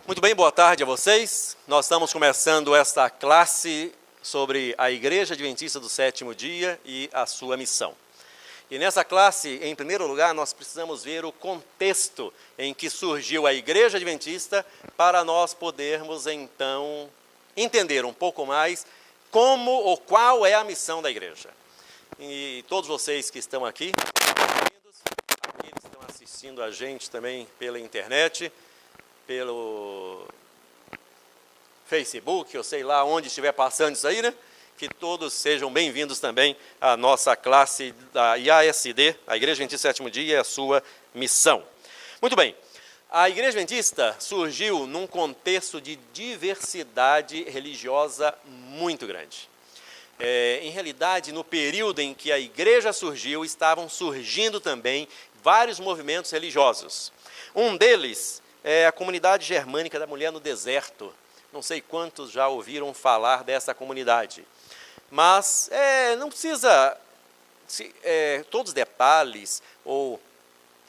Muito bem, boa tarde a vocês. Nós estamos começando esta classe sobre a Igreja Adventista do Sétimo Dia e a sua missão. E nessa classe, em primeiro lugar, nós precisamos ver o contexto em que surgiu a Igreja Adventista para nós podermos, então, entender um pouco mais como ou qual é a missão da igreja. E todos vocês que estão aqui, bem-vindos. Aqueles que estão assistindo a gente também pela internet, pelo Facebook, eu sei lá onde estiver passando isso aí, né? Que todos sejam bem-vindos também à nossa classe da IASD, a Igreja Adventista do Sétimo Dia e a sua missão. Muito bem, a Igreja Adventista surgiu num contexto de diversidade religiosa muito grande. Em realidade, no período em que a igreja surgiu, estavam surgindo também vários movimentos religiosos. Um deles é a comunidade germânica da mulher no deserto. Não sei quantos já ouviram falar dessa comunidade. Mas não precisa, todos os detalhes, ou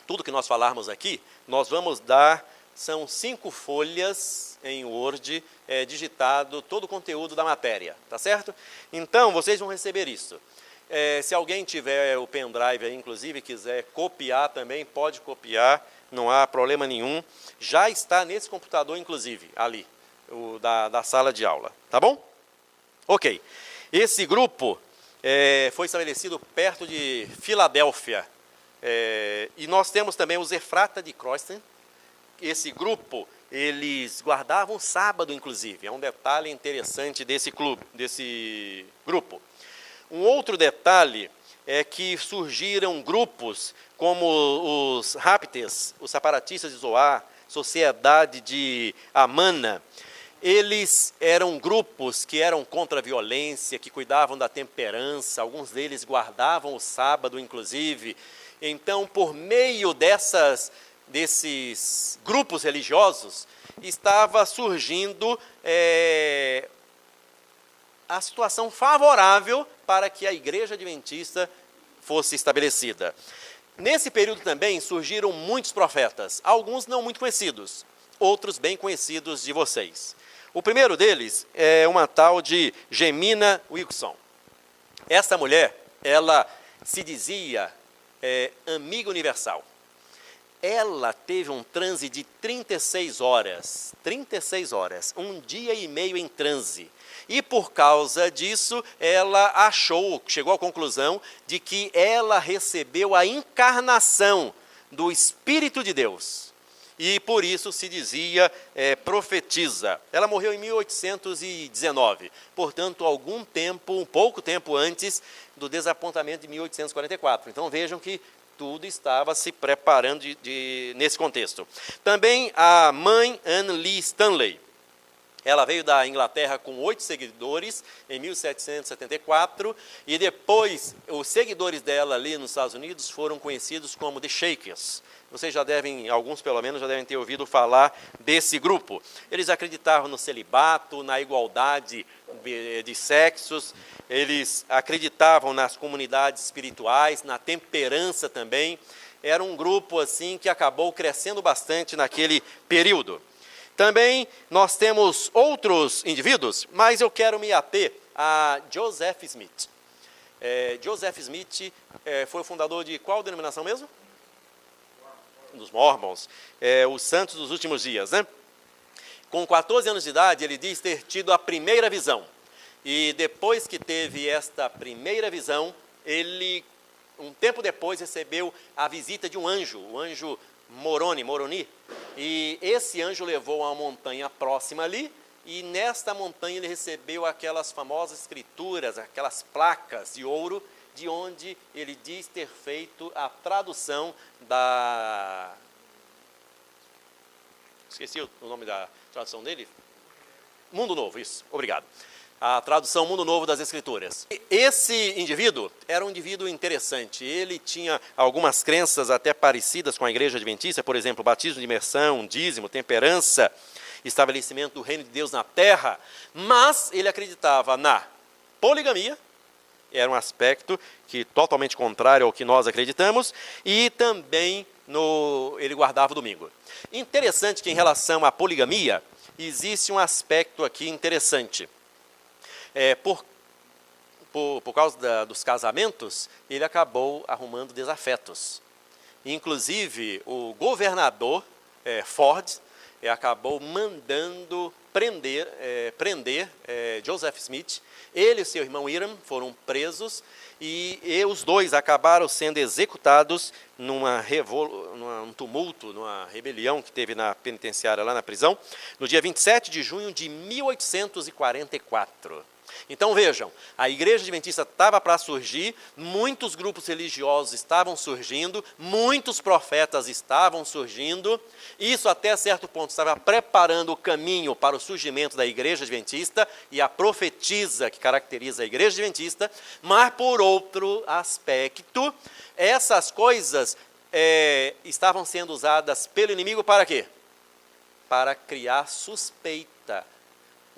tudo que nós falarmos aqui, nós vamos dar, são 5 folhas em Word, digitado todo o conteúdo da matéria, tá certo? Então, vocês vão receber isso. Se alguém tiver o pendrive aí, inclusive, quiser copiar também, pode copiar, não há problema nenhum. Já está nesse computador, inclusive, ali, da sala de aula, tá bom? Ok. Esse grupo foi estabelecido perto de Filadélfia. E nós temos também os Efrata de Croisten. Esse grupo, eles guardavam o sábado, inclusive. É um detalhe interessante desse grupo. Um outro detalhe é que surgiram grupos como os Ráptes, os separatistas de Zoar, Sociedade de Amana. Eles eram grupos que eram contra a violência, que cuidavam da temperança, alguns deles guardavam o sábado, inclusive. Então, por meio desses grupos religiosos, estava surgindo a situação favorável para que a Igreja Adventista fosse estabelecida. Nesse período também surgiram muitos profetas, alguns não muito conhecidos, outros bem conhecidos de vocês. O primeiro deles é uma tal de Jemina Wilson. Essa mulher, ela se dizia amiga universal. Ela teve um transe de 36 horas, um dia e meio em transe. E por causa disso, ela chegou à conclusão de que ela recebeu a encarnação do Espírito de Deus. E por isso se dizia profetisa. Ela morreu em 1819, portanto, um pouco tempo antes do desapontamento de 1844. Então vejam que tudo estava se preparando nesse contexto. Também a mãe Anne Lee Stanley. Ela veio da Inglaterra com 8 seguidores em 1774 e depois os seguidores dela ali nos Estados Unidos foram conhecidos como The Shakers. Vocês alguns pelo menos, já devem ter ouvido falar desse grupo. Eles acreditavam no celibato, na igualdade de sexos, eles acreditavam nas comunidades espirituais, na temperança também. Era um grupo assim que acabou crescendo bastante naquele período. Também nós temos outros indivíduos, mas eu quero me ater a Joseph Smith. Joseph Smith foi o fundador de qual denominação mesmo? Dos Mormons, os Santos dos Últimos Dias, né? Com 14 anos de idade, ele diz ter tido a primeira visão. E depois que teve esta primeira visão, ele, um tempo depois, recebeu a visita de um anjo, o anjo Moroni, e esse anjo levou a uma montanha próxima ali, e nesta montanha ele recebeu aquelas famosas escrituras, aquelas placas de ouro, de onde ele diz ter feito a tradução esqueci o nome da tradução dele? Mundo Novo, isso, obrigado. A tradução Mundo Novo das Escrituras. Esse indivíduo era um indivíduo interessante. Ele tinha algumas crenças até parecidas com a Igreja Adventista, por exemplo, batismo de imersão, dízimo, temperança, estabelecimento do reino de Deus na terra, mas ele acreditava na poligamia, era um aspecto totalmente contrário ao que nós acreditamos, e também ele guardava o domingo. Interessante que em relação à poligamia, existe um aspecto aqui interessante. Por causa dos casamentos, ele acabou arrumando desafetos. Inclusive, o governador Ford acabou mandando prender Joseph Smith. Ele e seu irmão Hiram foram presos e os dois acabaram sendo executados num tumulto, numa rebelião que teve na penitenciária, lá na prisão, no dia 27 de junho de 1844. Então vejam, a Igreja Adventista estava para surgir, muitos grupos religiosos estavam surgindo, muitos profetas estavam surgindo, isso até certo ponto estava preparando o caminho para o surgimento da Igreja Adventista e a profetisa que caracteriza a Igreja Adventista, mas por outro aspecto, essas coisas estavam sendo usadas pelo inimigo para quê? Para criar suspeita,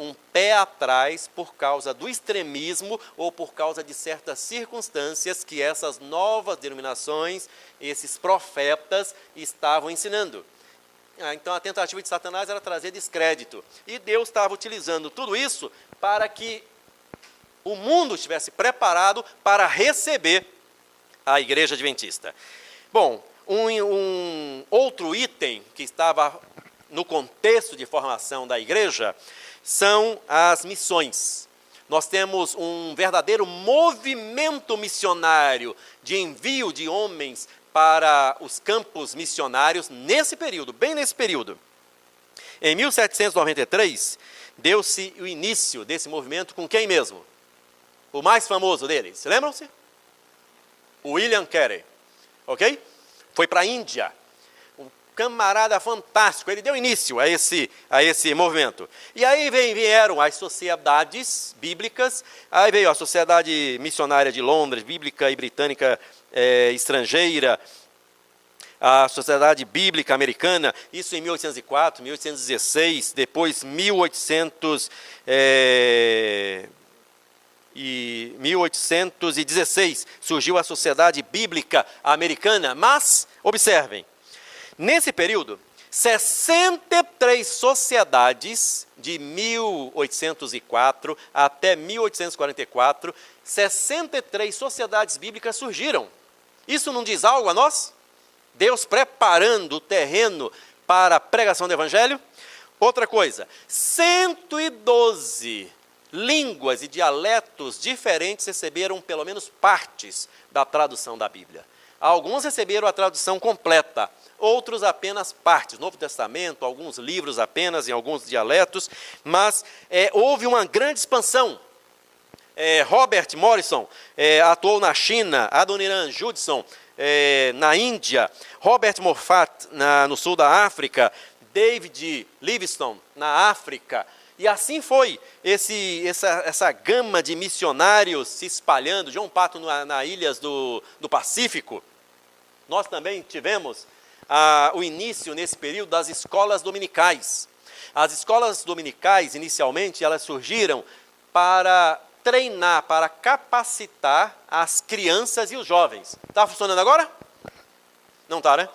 um pé atrás por causa do extremismo ou por causa de certas circunstâncias que essas novas denominações, esses profetas estavam ensinando. Então a tentativa de Satanás era trazer descrédito. E Deus estava utilizando tudo isso para que o mundo estivesse preparado para receber a Igreja Adventista. Bom, um outro item que estava no contexto de formação da igreja são as missões. Nós temos um verdadeiro movimento missionário de envio de homens para os campos missionários nesse período, bem nesse período. Em 1793, deu-se o início desse movimento com quem mesmo? O mais famoso deles, lembram-se? William Carey, ok? Foi para a Índia. Camarada fantástico, ele deu início a esse movimento. E aí vieram as sociedades bíblicas, aí veio a Sociedade Missionária de Londres, bíblica e britânica estrangeira, a Sociedade Bíblica Americana, isso em 1804, 1816, depois 1816 surgiu a Sociedade Bíblica Americana, mas, observem, nesse período, 63 sociedades, de 1804 até 1844, 63 sociedades bíblicas surgiram. Isso não diz algo a nós? Deus preparando o terreno para a pregação do Evangelho? Outra coisa, 112 línguas e dialetos diferentes receberam pelo menos partes da tradução da Bíblia. Alguns receberam a tradução completa, outros apenas partes, Novo Testamento, alguns livros apenas em alguns dialetos, mas houve uma grande expansão. Robert Morrison atuou na China, Adoniran Judson na Índia, Robert Moffat no sul da África, David Livingstone na África, e assim foi essa gama de missionários se espalhando, John Paton nas ilhas do Pacífico. Nós também tivemos o início, nesse período, das escolas dominicais. As escolas dominicais, inicialmente, elas surgiram para treinar, para capacitar as crianças e os jovens. Está funcionando agora? Não está, né?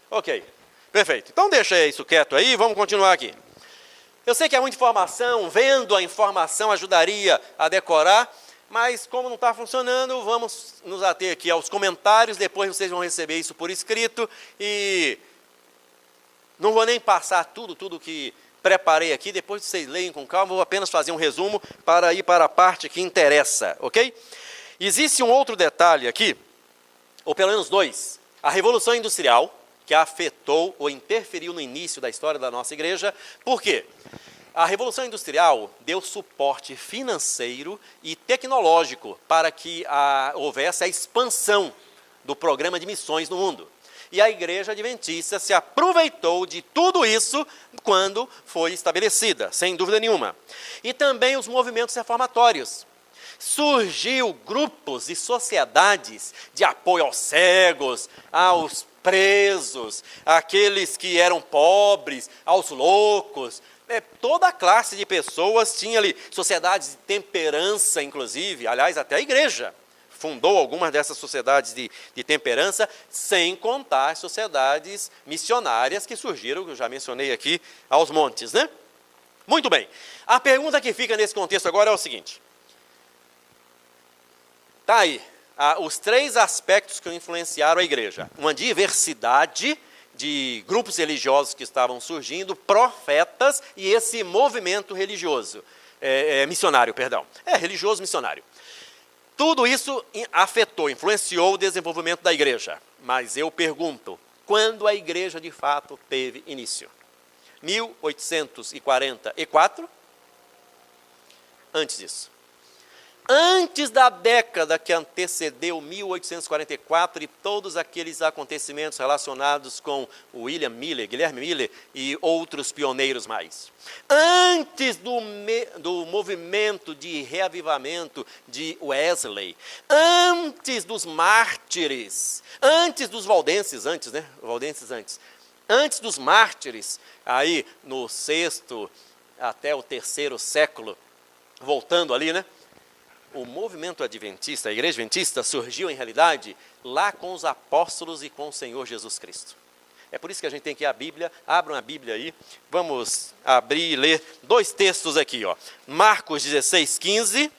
Ok, perfeito. Então deixa isso quieto aí, vamos continuar aqui. Eu sei que é muita informação, vendo a informação ajudaria a decorar, mas como não está funcionando, vamos nos ater aqui aos comentários, depois vocês vão receber isso por escrito, e não vou nem passar tudo que preparei aqui, depois vocês leem com calma, vou apenas fazer um resumo para ir para a parte que interessa, ok? Existe um outro detalhe aqui, ou pelo menos dois, a Revolução Industrial, que afetou ou interferiu no início da história da nossa igreja. Por quê? A Revolução Industrial deu suporte financeiro e tecnológico para que houvesse a expansão do programa de missões no mundo. E a Igreja Adventista se aproveitou de tudo isso quando foi estabelecida, sem dúvida nenhuma. E também os movimentos reformatórios. Surgiu grupos e sociedades de apoio aos cegos, aos presos, aqueles que eram pobres, aos loucos. Toda a classe de pessoas tinha ali, sociedades de temperança, inclusive, aliás, até a igreja fundou algumas dessas sociedades de temperança, sem contar as sociedades missionárias que surgiram, que eu já mencionei aqui, aos montes, né? Muito bem. A pergunta que fica nesse contexto agora é o seguinte. Está aí, os 3 aspectos que influenciaram a igreja. Uma diversidade de grupos religiosos que estavam surgindo, profetas e esse movimento religioso, missionário, perdão. Religioso missionário. Tudo isso afetou, influenciou o desenvolvimento da igreja. Mas eu pergunto, quando a igreja de fato teve início? 1844? Antes disso. Antes da década que antecedeu 1844 e todos aqueles acontecimentos relacionados com William Miller, Guilherme Miller e outros pioneiros mais. Antes do movimento de reavivamento de Wesley, antes dos mártires, antes dos valdenses, antes dos mártires, aí no 6º até o 3º século, voltando ali, né? O movimento adventista, a igreja adventista, surgiu em realidade lá com os apóstolos e com o Senhor Jesus Cristo. É por isso que a gente tem que ir à Bíblia, abram a Bíblia aí, vamos abrir e ler 2 textos aqui, ó. Marcos 16, 15.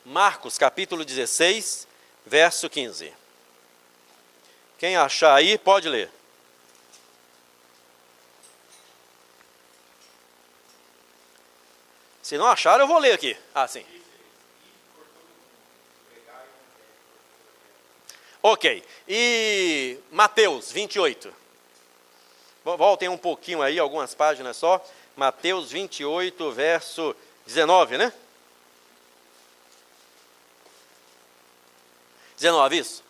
Marcos capítulo 16, verso 15. Quem achar aí, pode ler. Se não acharam, eu vou ler aqui. Sim. Ok. E Mateus 28. Voltem um pouquinho aí, algumas páginas só. Mateus 28, verso 19, né? 19, isso?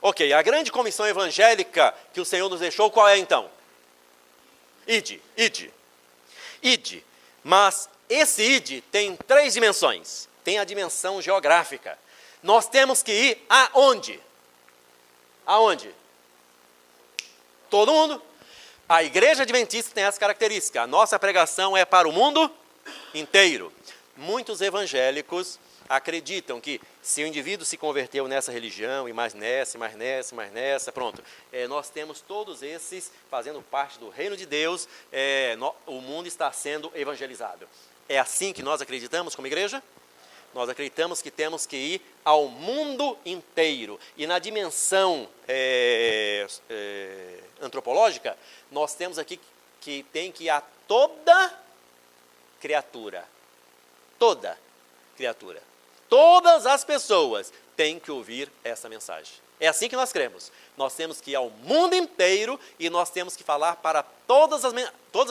Ok, a grande comissão evangélica que o Senhor nos deixou, qual é então? Ide. Mas esse ide tem 3 dimensões. Tem a dimensão geográfica. Nós temos que ir aonde? Aonde? Todo mundo. A igreja adventista tem essa característica. A nossa pregação é para o mundo inteiro. Muitos evangélicos acreditam que se o indivíduo se converteu nessa religião, e mais nessa, pronto. Nós temos todos esses fazendo parte do reino de Deus, o mundo está sendo evangelizado. É assim que nós acreditamos como igreja? Nós acreditamos que temos que ir ao mundo inteiro. E na dimensão antropológica, nós temos aqui que tem que ir a toda criatura. Toda criatura. Todas as pessoas têm que ouvir essa mensagem. É assim que nós cremos. Nós temos que ir ao mundo inteiro e nós temos que falar para todas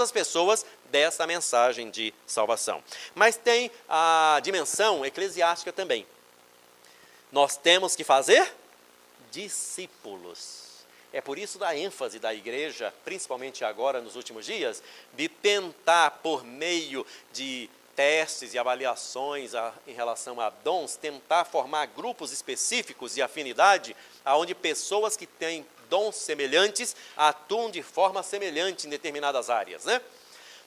as pessoas dessa mensagem de salvação. Mas tem a dimensão eclesiástica também. Nós temos que fazer discípulos. É por isso da ênfase da igreja, principalmente agora nos últimos dias, de tentar por meio de testes e avaliações em relação a dons, tentar formar grupos específicos de afinidade, onde pessoas que têm dons semelhantes atuam de forma semelhante em determinadas áreas, né?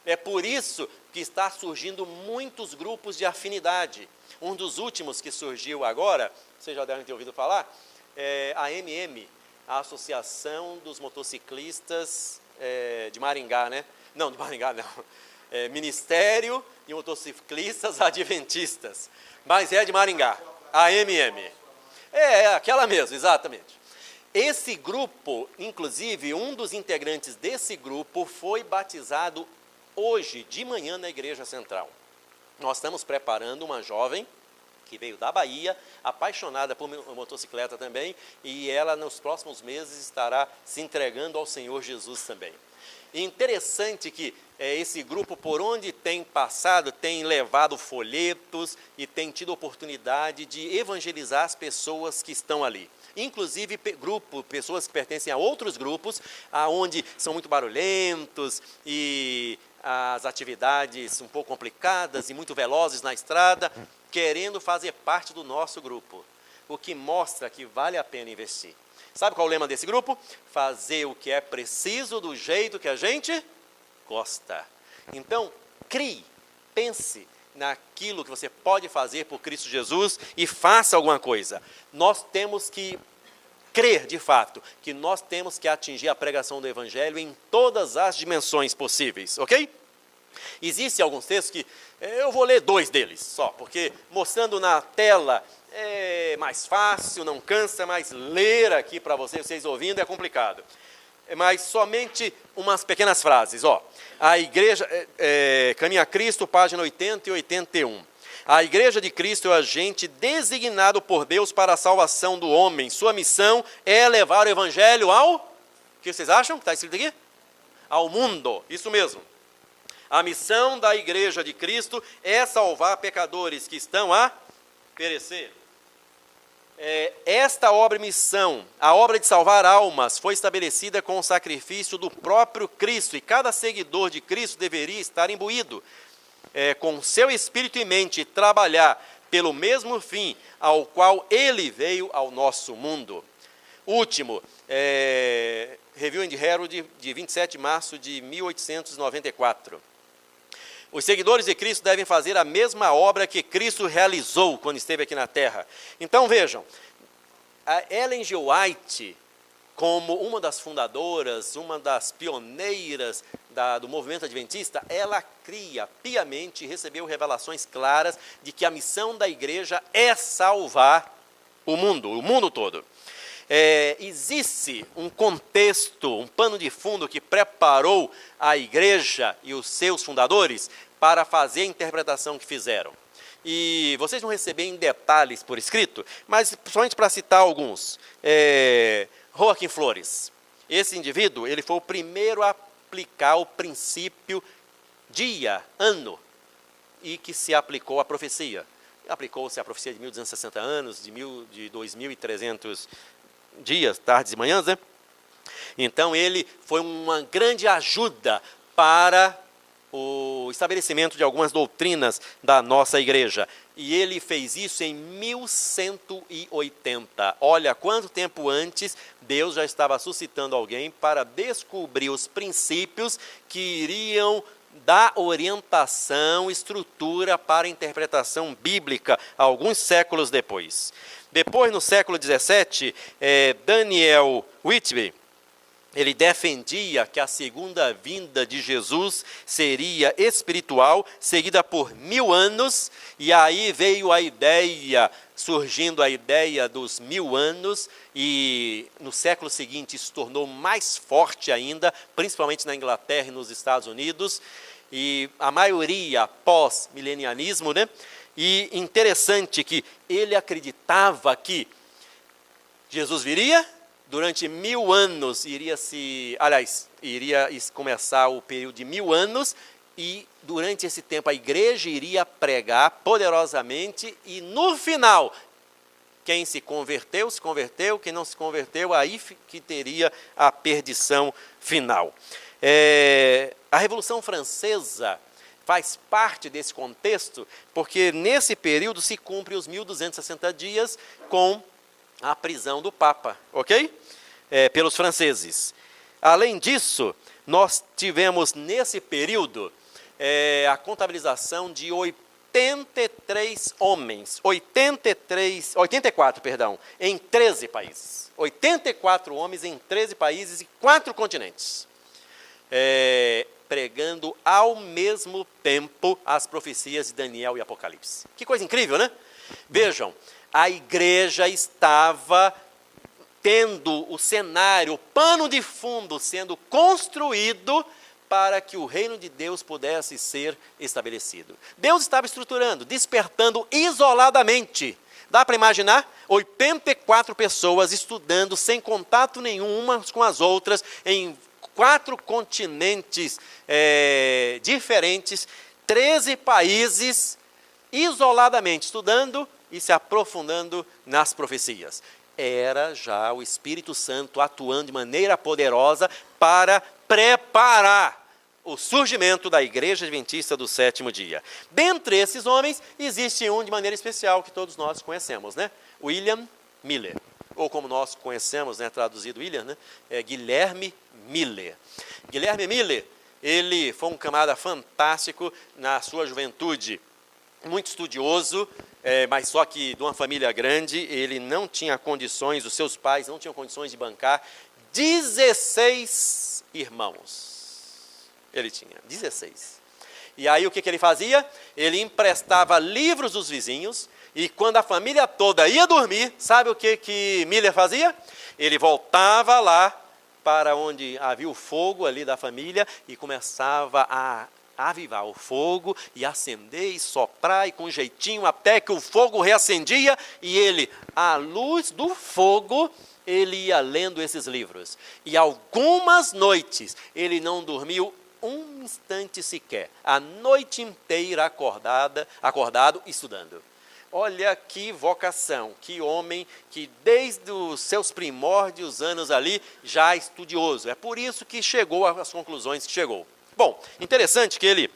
É por isso que está surgindo muitos grupos de afinidade. Um dos últimos que surgiu agora, vocês já devem ter ouvido falar, é a AMM, a Associação dos Motociclistas de Maringá, né? Não, de Maringá não. Ministério de Motociclistas Adventistas, mas é de Maringá, a AMM. Aquela mesmo, exatamente. Esse grupo, inclusive, um dos integrantes desse grupo foi batizado hoje, de manhã, na Igreja Central. Nós estamos preparando uma jovem que veio da Bahia, apaixonada por motocicleta também, e ela, nos próximos meses, estará se entregando ao Senhor Jesus também. E interessante que esse grupo, por onde tem passado, tem levado folhetos e tem tido oportunidade de evangelizar as pessoas que estão ali. Inclusive pessoas que pertencem a outros grupos, onde são muito barulhentos e as atividades um pouco complicadas e muito velozes na estrada, querendo fazer parte do nosso grupo. O que mostra que vale a pena investir. Sabe qual é o lema desse grupo? Fazer o que é preciso do jeito que a gente gosta. Então, crie, pense naquilo que você pode fazer por Cristo Jesus e faça alguma coisa. Nós temos que crer, de fato, que nós temos que atingir a pregação do Evangelho em todas as dimensões possíveis, ok? Existem alguns textos que eu vou ler 2 deles só, porque mostrando na tela é mais fácil, não cansa, mas ler aqui para vocês ouvindo é complicado. Mas somente umas pequenas frases. Ó. A igreja, Caminho a Cristo, página 80 e 81. A igreja de Cristo é o agente designado por Deus para a salvação do homem. Sua missão é levar o Evangelho ao... O que vocês acham que está escrito aqui? Ao mundo, isso mesmo. A missão da igreja de Cristo é salvar pecadores que estão a perecer. Esta obra e missão, a obra de salvar almas, foi estabelecida com o sacrifício do próprio Cristo, e cada seguidor de Cristo deveria estar imbuído com seu espírito e mente, trabalhar pelo mesmo fim ao qual ele veio ao nosso mundo. Último, Review and Herald, de 27 de março de 1894. Os seguidores de Cristo devem fazer a mesma obra que Cristo realizou quando esteve aqui na Terra. Então vejam, a Ellen G. White, como uma das fundadoras, uma das pioneiras do movimento adventista, ela cria piamente e recebeu revelações claras de que a missão da igreja é salvar o mundo todo. Existe um contexto, um pano de fundo que preparou a igreja e os seus fundadores para fazer a interpretação que fizeram. E vocês vão receber em detalhes por escrito, mas somente para citar alguns. Joaquim Flores. Esse indivíduo, ele foi o primeiro a aplicar o princípio dia, ano, e que se aplicou à profecia. Aplicou-se à profecia de 1260 anos, de 2.300 dias, tardes e manhãs, né? Então ele foi uma grande ajuda para o estabelecimento de algumas doutrinas da nossa igreja. E ele fez isso em 1180. Olha, quanto tempo antes Deus já estava suscitando alguém para descobrir os princípios que iriam dar orientação, estrutura para a interpretação bíblica, alguns séculos depois. Depois, no século XVII, Daniel Whitby, ele defendia que a segunda vinda de Jesus seria espiritual, seguida por 1000 anos, e aí veio surgindo a ideia dos 1000 anos, e no século seguinte isso tornou mais forte ainda, principalmente na Inglaterra e nos Estados Unidos, e a maioria pós-milenianismo, né? E interessante que ele acreditava que Jesus viria, durante 1000 anos iria começar o período de 1000 anos, e durante esse tempo a igreja iria pregar poderosamente, e no final, quem se converteu, quem não se converteu, aí que teria a perdição final. A Revolução Francesa faz parte desse contexto, porque nesse período se cumpre os 1260 dias com a prisão do Papa, ok? Pelos franceses. Além disso, nós tivemos nesse período a contabilização de 84, em 13 países. 84 homens em 13 países e 4 continentes. Pregando ao mesmo tempo as profecias de Daniel e Apocalipse. Que coisa incrível, né? Vejam, a igreja estava tendo o cenário, o pano de fundo sendo construído para que o reino de Deus pudesse ser estabelecido. Deus estava estruturando, despertando isoladamente. Dá para imaginar? 84 pessoas estudando sem contato nenhum umas com as outras, em 4 continentes diferentes, 13 países, isoladamente estudando e se aprofundando nas profecias. Era já o Espírito Santo atuando de maneira poderosa para preparar o surgimento da Igreja Adventista do Sétimo Dia. Dentre esses homens, existe um de maneira especial que todos nós conhecemos, né? William Miller. ou como nós conhecemos, né, traduzido William, né, é Guilherme Miller. Guilherme Miller, ele foi um camarada fantástico na sua juventude, muito estudioso, mas só que de uma família grande, ele não tinha condições, os seus pais não tinham condições de bancar 16 irmãos. Ele tinha 16. E aí o que ele fazia? Ele emprestava livros dos vizinhos, e quando a família toda ia dormir, sabe o que Miller fazia? Ele voltava lá para onde havia o fogo ali da família e começava a avivar o fogo e acender e soprar e com jeitinho até que o fogo reacendia e ele, à luz do fogo, ele ia lendo esses livros. E algumas noites ele não dormiu um instante sequer, a noite inteira acordado estudando. Olha que vocação, que homem que desde os seus primórdios anos ali já é estudioso. É por isso que chegou às conclusões que chegou. Bom, interessante que ele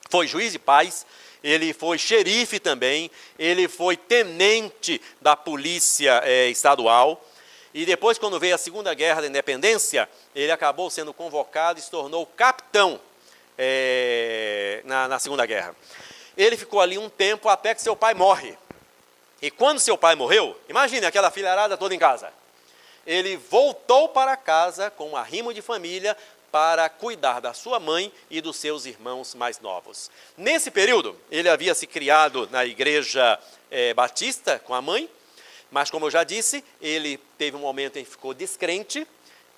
foi juiz de paz, ele foi xerife também, ele foi tenente da polícia estadual, e depois, quando veio a Segunda Guerra da Independência, ele acabou sendo convocado e se tornou capitão na Segunda Guerra. Ele ficou ali um tempo até que seu pai morre. E quando seu pai morreu, imagine aquela filharada toda em casa. Ele voltou para casa com um arrimo de família para cuidar da sua mãe e dos seus irmãos mais novos. Nesse período, ele havia se criado na igreja batista com a mãe, mas como eu já disse, ele teve um momento em que ficou descrente,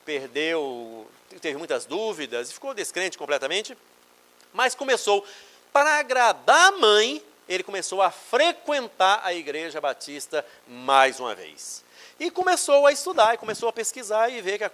teve muitas dúvidas e ficou descrente completamente, mas começou, para agradar a mãe, ele começou a frequentar a igreja batista mais uma vez. E começou a estudar, e começou a pesquisar e ver que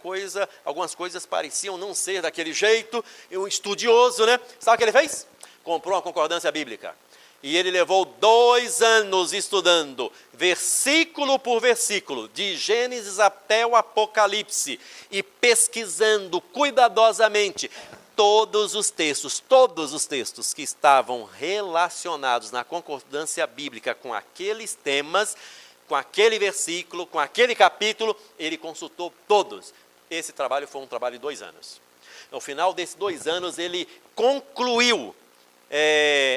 algumas coisas pareciam não ser daquele jeito, um estudioso, né? Sabe o que ele fez? Comprou uma concordância bíblica. E ele levou 2 anos estudando, versículo por versículo, de Gênesis até o Apocalipse, e pesquisando cuidadosamente todos os textos que estavam relacionados na concordância bíblica com aqueles temas, com aquele versículo, com aquele capítulo, ele consultou todos. Esse trabalho foi um trabalho de 2 anos. No final desses 2 anos, ele concluiu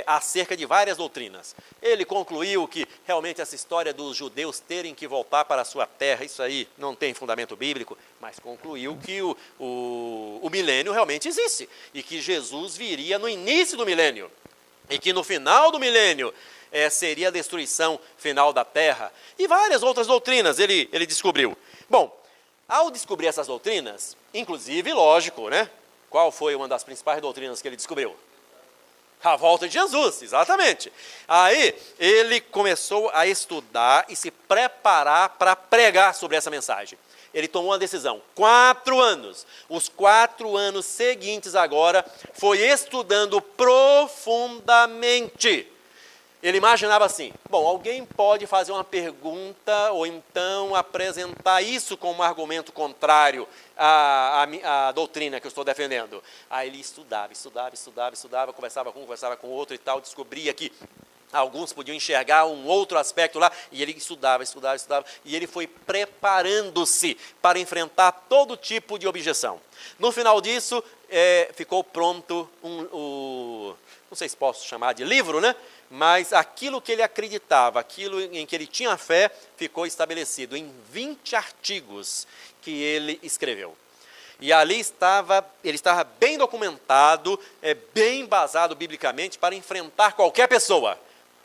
acerca de várias doutrinas. Ele concluiu que realmente essa história dos judeus terem que voltar para a sua terra, isso aí não tem fundamento bíblico, mas concluiu que o milênio realmente existe e que Jesus viria no início do milênio e que no final do milênio seria a destruição final da terra e várias outras doutrinas ele descobriu. Bom, ao descobrir essas doutrinas, inclusive, lógico, né? Qual foi uma das principais doutrinas que ele descobriu? A volta de Jesus, exatamente. Aí ele começou a estudar e se preparar para pregar sobre essa mensagem. Ele tomou uma decisão, 4 anos. Os 4 anos seguintes agora foi estudando profundamente. Ele imaginava assim, bom, alguém pode fazer uma pergunta ou então apresentar isso como um argumento contrário à doutrina que eu estou defendendo. Aí ele estudava, conversava com outro e tal, descobria que alguns podiam enxergar um outro aspecto lá, e ele estudava, e ele foi preparando-se para enfrentar todo tipo de objeção. No final disso, ficou pronto não sei se posso chamar de livro, né? Mas aquilo que ele acreditava, aquilo em que ele tinha fé, ficou estabelecido em 20 artigos que ele escreveu. E ali ele estava bem documentado, bem embasado biblicamente para enfrentar qualquer pessoa.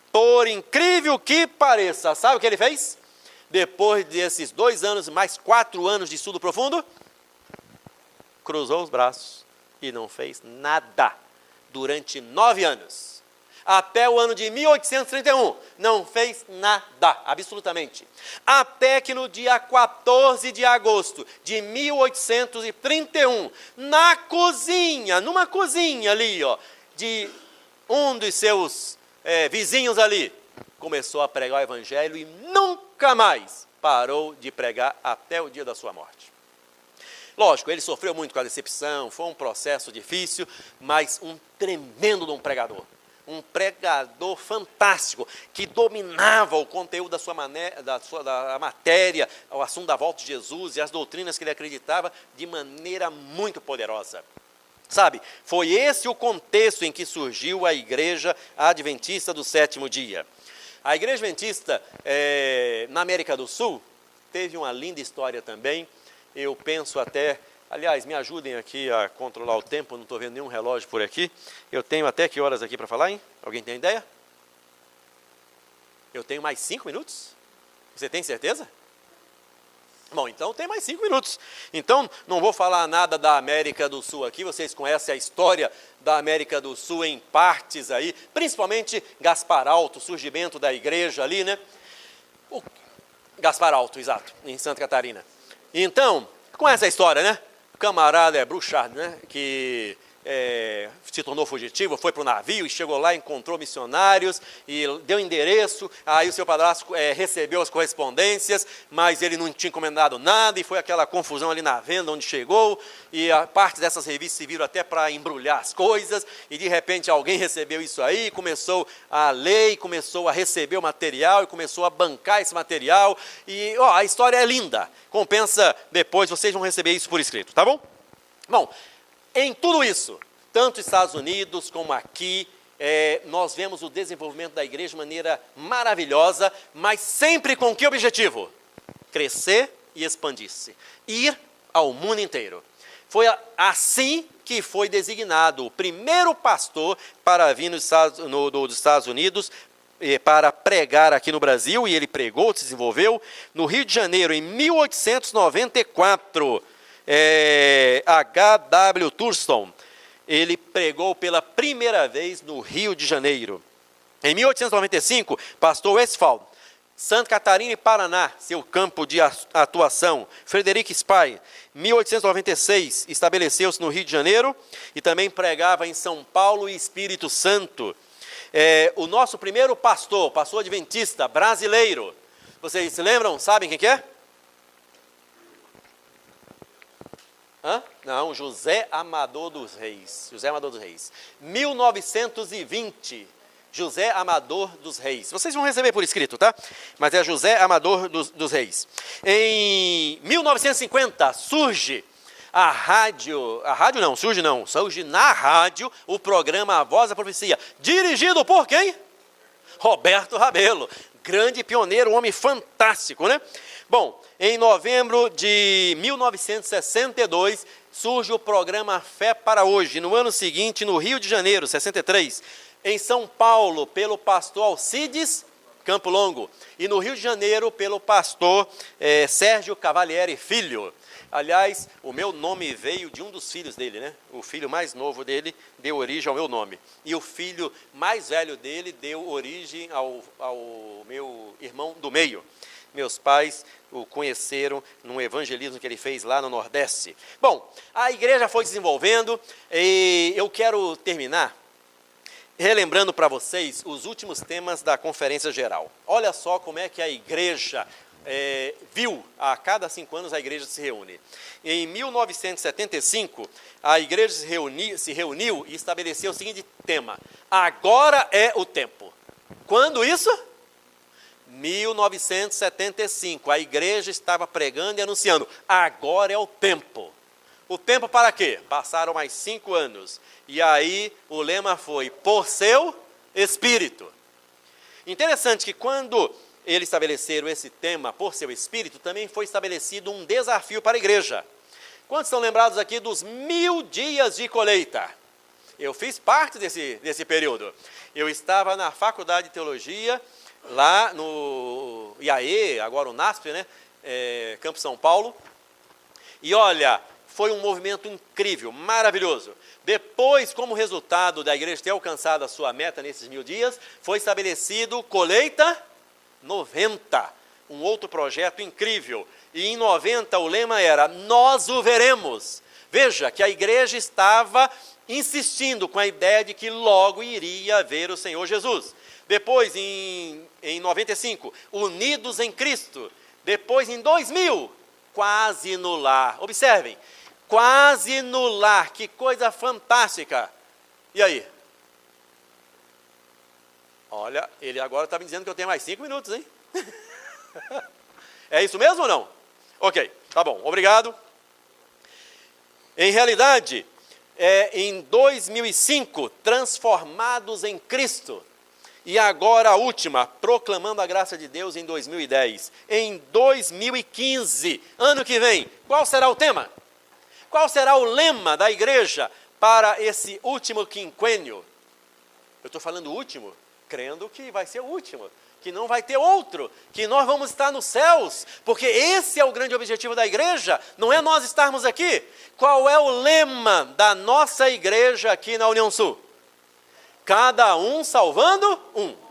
Por incrível que pareça, sabe o que ele fez? Depois desses 2 anos, mais 4 anos de estudo profundo, cruzou os braços e não fez nada durante 9 anos. Até o ano de 1831, não fez nada, absolutamente. Até que no dia 14 de agosto de 1831, numa cozinha ali, de um dos seus vizinhos ali, começou a pregar o evangelho e nunca mais parou de pregar até o dia da sua morte. Lógico, ele sofreu muito com a decepção, foi um processo difícil, mas um tremendo de um pregador. um pregador fantástico, que dominava o conteúdo da matéria, o assunto da volta de Jesus e as doutrinas que ele acreditava de maneira muito poderosa. Sabe, foi esse o contexto em que surgiu a Igreja Adventista do Sétimo Dia. A Igreja Adventista na América do Sul teve uma linda história também. Eu penso até, aliás, me ajudem aqui a controlar o tempo, não estou vendo nenhum relógio por aqui. Eu tenho até que horas aqui para falar, hein? Alguém tem ideia? Eu tenho mais 5 minutos? Você tem certeza? Bom, então tem mais 5 minutos. Então, não vou falar nada da América do Sul aqui, vocês conhecem a história da América do Sul em partes aí, principalmente Gaspar Alto, o surgimento da igreja ali, né? Gaspar Alto, exato, em Santa Catarina. Então, conhece a história, né? O camarada Bruchard, né? Que se tornou fugitivo, foi para o navio e chegou lá, encontrou missionários e deu endereço. Aí o seu padrasto recebeu as correspondências, mas ele não tinha encomendado nada e foi aquela confusão ali na venda onde chegou. E a parte dessas revistas se viram até para embrulhar as coisas e de repente alguém recebeu isso aí, começou a ler, começou a receber o material e começou a bancar esse material. E a história é linda, compensa depois, vocês vão receber isso por escrito, tá bom? Bom, em tudo isso, tanto nos Estados Unidos como aqui, nós vemos o desenvolvimento da igreja de maneira maravilhosa, mas sempre com que objetivo? Crescer e expandir-se, ir ao mundo inteiro. Foi assim que foi designado o primeiro pastor para vir dos Estados Unidos, para pregar aqui no Brasil, e ele pregou, se desenvolveu, no Rio de Janeiro, em 1894, H.W. Thurston, ele pregou pela primeira vez no Rio de Janeiro. Em 1895, pastor Westphal, Santa Catarina e Paraná, seu campo de atuação. Frederic Spy, 1896, estabeleceu-se no Rio de Janeiro e também pregava em São Paulo e Espírito Santo. O nosso primeiro pastor adventista brasileiro, vocês se lembram? Sabem quem que é? Não, José Amador dos Reis. 1920, José Amador dos Reis. Vocês vão receber por escrito, tá? Mas é José Amador dos Reis. Em 1950, surge surge na rádio o programa A Voz da Profecia, dirigido por quem? Roberto Rabelo, grande pioneiro, um homem fantástico, né? Bom, em novembro de 1962, surge o programa Fé para Hoje. No ano seguinte, no Rio de Janeiro, 63, em São Paulo, pelo pastor Alcides Campo Longo. E no Rio de Janeiro, pelo pastor Sérgio Cavalieri Filho. Aliás, o meu nome veio de um dos filhos dele, né? O filho mais novo dele deu origem ao meu nome. E o filho mais velho dele deu origem ao meu irmão do meio. Meus pais o conheceram num evangelismo que ele fez lá no Nordeste. Bom, a igreja foi desenvolvendo e eu quero terminar relembrando para vocês os últimos temas da Conferência Geral. Olha só como é que a igreja viu, a cada 5 anos a igreja se reúne. Em 1975, a igreja se reuniu e estabeleceu o seguinte tema: agora é o tempo. Quando isso? 1975, a igreja estava pregando e anunciando, agora é o tempo. O tempo para quê? Passaram mais 5 anos. E aí o lema foi, por seu Espírito. Interessante que quando eles estabeleceram esse tema, por seu Espírito, também foi estabelecido um desafio para a igreja. Quantos estão lembrados aqui dos 1000 dias de colheita? Eu fiz parte desse período. Eu estava na faculdade de teologia, lá no IAE, agora o NASP, né? Campo São Paulo. E olha, foi um movimento incrível, maravilhoso. Depois, como resultado da igreja ter alcançado a sua meta nesses 1000 dias, foi estabelecido Colheita 90, um outro projeto incrível. E em 90 o lema era, nós o veremos. Veja que a igreja estava insistindo com a ideia de que logo iria ver o Senhor Jesus. Depois, em 95, unidos em Cristo. Depois, em 2000, quase no lar. Observem, quase no lar, que coisa fantástica. E aí? Olha, ele agora está me dizendo que eu tenho mais 5 minutos, hein? É isso mesmo ou não? Ok, tá bom, obrigado. Em realidade, em 2005, transformados em Cristo. E agora a última, proclamando a graça de Deus em 2010. Em 2015, ano que vem, qual será o tema? Qual será o lema da igreja para esse último quinquênio? Eu estou falando último, crendo que vai ser o último, que não vai ter outro, que nós vamos estar nos céus, porque esse é o grande objetivo da igreja, não é nós estarmos aqui. Qual é o lema da nossa igreja aqui na União Sul? Cada um salvando um.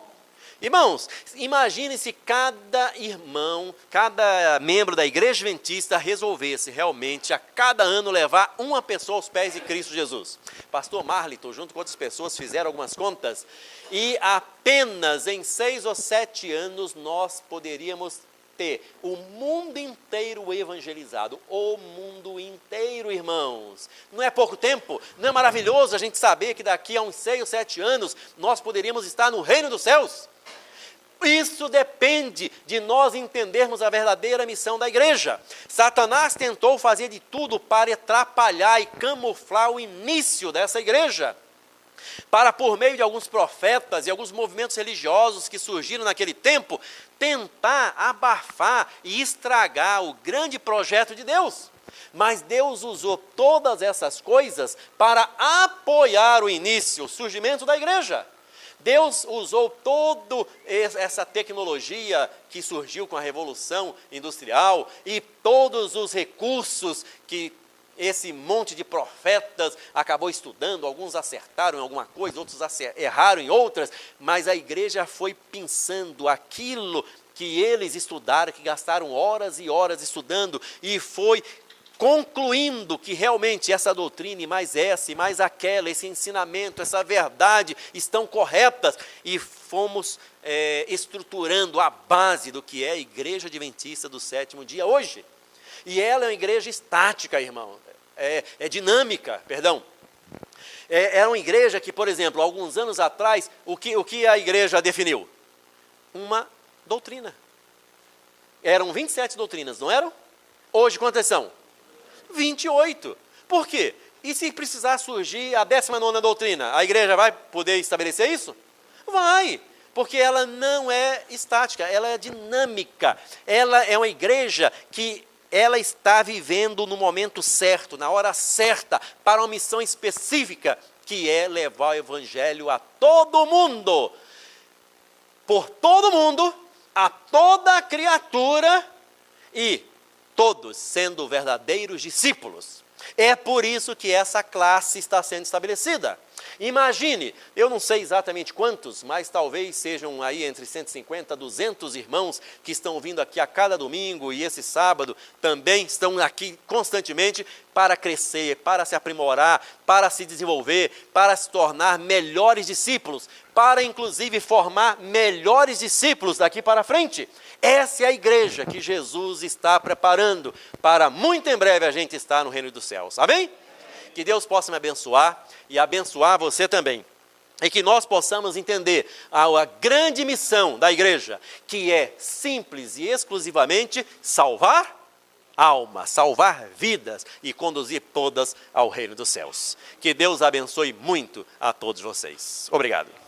Irmãos, imagine se cada irmão, cada membro da igreja adventista resolvesse realmente a cada ano levar uma pessoa aos pés de Cristo Jesus. Pastor Marlito, junto com outras pessoas, fizeram algumas contas e apenas em 6 ou 7 anos nós poderíamos ter o mundo inteiro evangelizado. O mundo inteiro, irmãos. Não é pouco tempo? Não é maravilhoso a gente saber que daqui a uns 6 ou 7 anos nós poderíamos estar no reino dos céus? Isso depende de nós entendermos a verdadeira missão da igreja. Satanás tentou fazer de tudo para atrapalhar e camuflar o início dessa igreja, para, por meio de alguns profetas e alguns movimentos religiosos que surgiram naquele tempo, tentar abafar e estragar o grande projeto de Deus. Mas Deus usou todas essas coisas para apoiar o início, o surgimento da igreja. Deus usou toda essa tecnologia que surgiu com a Revolução Industrial e todos os recursos que esse monte de profetas acabou estudando. Alguns acertaram em alguma coisa, outros erraram em outras, mas a igreja foi pensando aquilo que eles estudaram, que gastaram horas e horas estudando, e foi concluindo que realmente essa doutrina, e mais essa, e mais aquela, esse ensinamento, essa verdade, estão corretas, e fomos estruturando a base do que é a Igreja Adventista do Sétimo Dia hoje. E ela é uma igreja estática, irmão, é dinâmica, perdão. Era uma igreja que, por exemplo, alguns anos atrás, o que a igreja definiu? Uma doutrina. Eram 27 doutrinas, não eram? Hoje quantas são? 28. Por quê? E se precisar surgir a 19ª doutrina, a igreja vai poder estabelecer isso? Vai, porque ela não é estática, ela é dinâmica. Ela é uma igreja que ela está vivendo no momento certo, na hora certa, para uma missão específica, que é levar o evangelho a todo mundo. Por todo mundo, a toda criatura, e todos sendo verdadeiros discípulos. É por isso que essa classe está sendo estabelecida. Imagine, eu não sei exatamente quantos, mas talvez sejam aí entre 150 a 200 irmãos que estão vindo aqui a cada domingo, e esse sábado também estão aqui constantemente para crescer, para se aprimorar, para se desenvolver, para se tornar melhores discípulos, para inclusive formar melhores discípulos daqui para frente. Essa é a igreja que Jesus está preparando para muito em breve a gente estar no reino dos céus. Amém? Que Deus possa me abençoar e abençoar você também. E que nós possamos entender a grande missão da igreja, que é simples e exclusivamente salvar almas, salvar vidas e conduzir todas ao reino dos céus. Que Deus abençoe muito a todos vocês. Obrigado.